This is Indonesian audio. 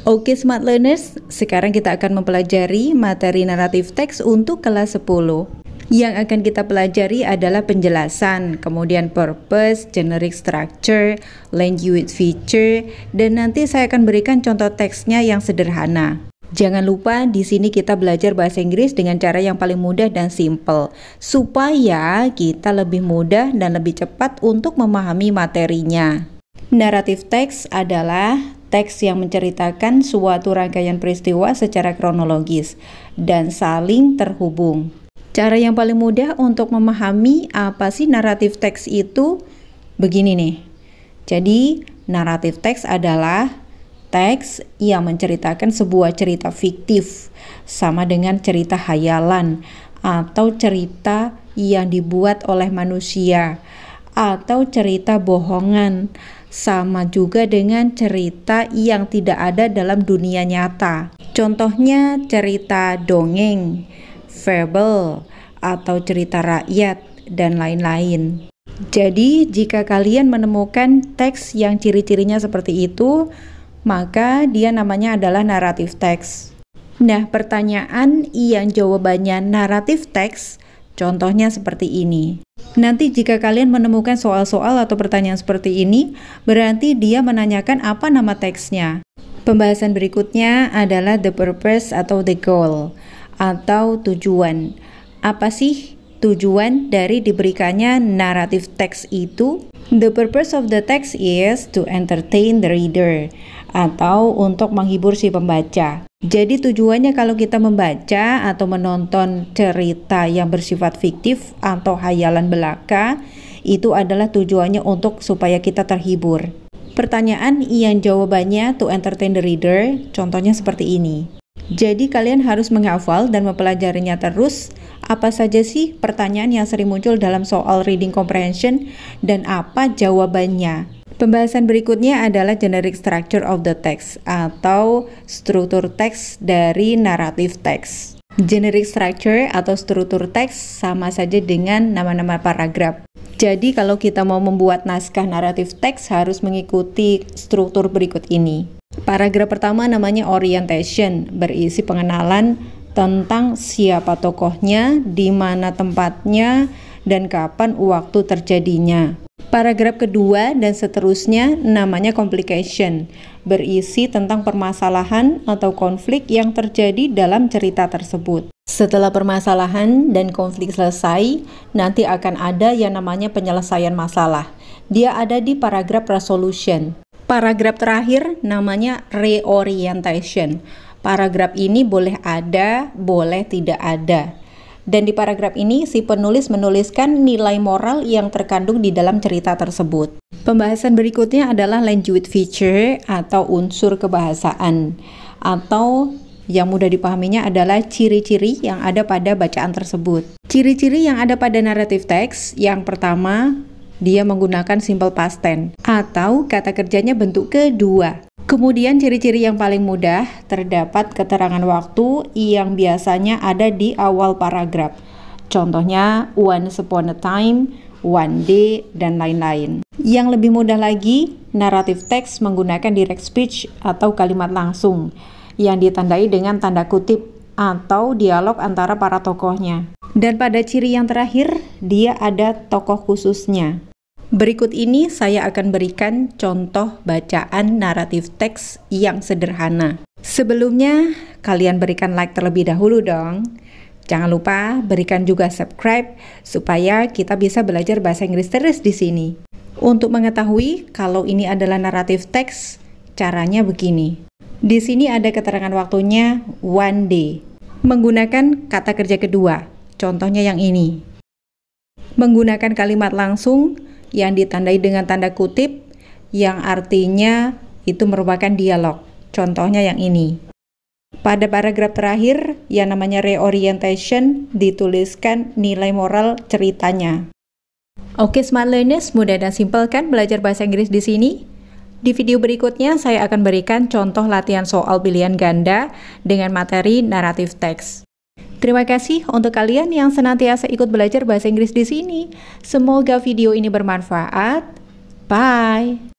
Oke Smart Learners, sekarang kita akan mempelajari materi naratif teks untuk kelas 10. Yang akan kita pelajari adalah penjelasan, kemudian purpose, generic structure, language feature, dan nanti saya akan berikan contoh teksnya yang sederhana. Jangan lupa di sini kita belajar bahasa Inggris dengan cara yang paling mudah dan simple, supaya kita lebih mudah dan lebih cepat untuk memahami materinya. Naratif teks adalah teks yang menceritakan suatu rangkaian peristiwa secara kronologis dan saling terhubung. Cara yang paling mudah untuk memahami apa sih naratif teks itu begini nih. Jadi, naratif teks adalah teks yang menceritakan sebuah cerita fiktif sama dengan cerita hayalan atau cerita yang dibuat oleh manusia atau cerita bohongan, sama juga dengan cerita yang tidak ada dalam dunia nyata. Contohnya cerita dongeng, fable, atau cerita rakyat, dan lain-lain. Jadi, jika kalian menemukan teks yang ciri-cirinya seperti itu, maka dia namanya adalah naratif teks. Nah, pertanyaan yang jawabannya naratif teks, contohnya seperti ini. Nanti jika kalian menemukan soal-soal atau pertanyaan seperti ini, berarti dia menanyakan apa nama teksnya. Pembahasan berikutnya adalah the purpose atau the goal, atau tujuan. Apa sih tujuan dari diberikannya naratif teks itu? The purpose of the text is to entertain the reader, atau untuk menghibur si pembaca. Jadi tujuannya kalau kita membaca atau menonton cerita yang bersifat fiktif atau hayalan belaka, itu adalah tujuannya untuk supaya kita terhibur. Pertanyaan yang jawabannya to entertain the reader, contohnya seperti ini. Jadi kalian harus menghafal dan mempelajarinya terus. Apa saja sih pertanyaan yang sering muncul dalam soal reading comprehension dan apa jawabannya? Pembahasan berikutnya adalah generic structure of the text atau struktur teks dari naratif teks. Generic structure atau struktur teks sama saja dengan nama-nama paragraf. Jadi kalau kita mau membuat naskah naratif teks harus mengikuti struktur berikut ini. Paragraf pertama namanya orientation, berisi pengenalan tentang siapa tokohnya, di mana tempatnya, dan kapan waktu terjadinya. Paragraf kedua dan seterusnya namanya complication, berisi tentang permasalahan atau konflik yang terjadi dalam cerita tersebut. Setelah permasalahan dan konflik selesai, nanti akan ada yang namanya penyelesaian masalah. Dia ada di paragraf resolution. Paragraf terakhir namanya reorientation. Paragraf ini boleh ada, boleh tidak ada. Dan di paragraf ini si penulis menuliskan nilai moral yang terkandung di dalam cerita tersebut. Pembahasan berikutnya adalah language feature atau unsur kebahasaan, atau yang mudah dipahaminya adalah ciri-ciri yang ada pada bacaan tersebut. Ciri-ciri yang ada pada naratif teks, yang pertama, dia menggunakan simple past tense atau kata kerjanya bentuk kedua. Kemudian ciri-ciri yang paling mudah, terdapat keterangan waktu yang biasanya ada di awal paragraf. Contohnya once upon a time, one day, dan lain-lain. Yang lebih mudah lagi, naratif teks menggunakan direct speech atau kalimat langsung yang ditandai dengan tanda kutip atau dialog antara para tokohnya. Dan pada ciri yang terakhir, dia ada tokoh khususnya. Berikut ini saya akan berikan contoh bacaan naratif teks yang sederhana. Sebelumnya, kalian berikan like terlebih dahulu dong. Jangan lupa berikan juga subscribe supaya kita bisa belajar bahasa Inggris terus di sini. Untuk mengetahui kalau ini adalah naratif teks, caranya begini. Di sini ada keterangan waktunya one day. Menggunakan kata kerja kedua. Contohnya yang ini. Menggunakan kalimat langsung yang ditandai dengan tanda kutip yang artinya itu merupakan dialog. Contohnya yang ini. Pada paragraf terakhir yang namanya reorientation dituliskan nilai moral ceritanya. Oke Smart Learners, mudah dan simpel kan belajar bahasa Inggris di sini? Di video berikutnya saya akan berikan contoh latihan soal pilihan ganda dengan materi naratif teks. Terima kasih untuk kalian yang senantiasa ikut belajar bahasa Inggris di sini. Semoga video ini bermanfaat. Bye!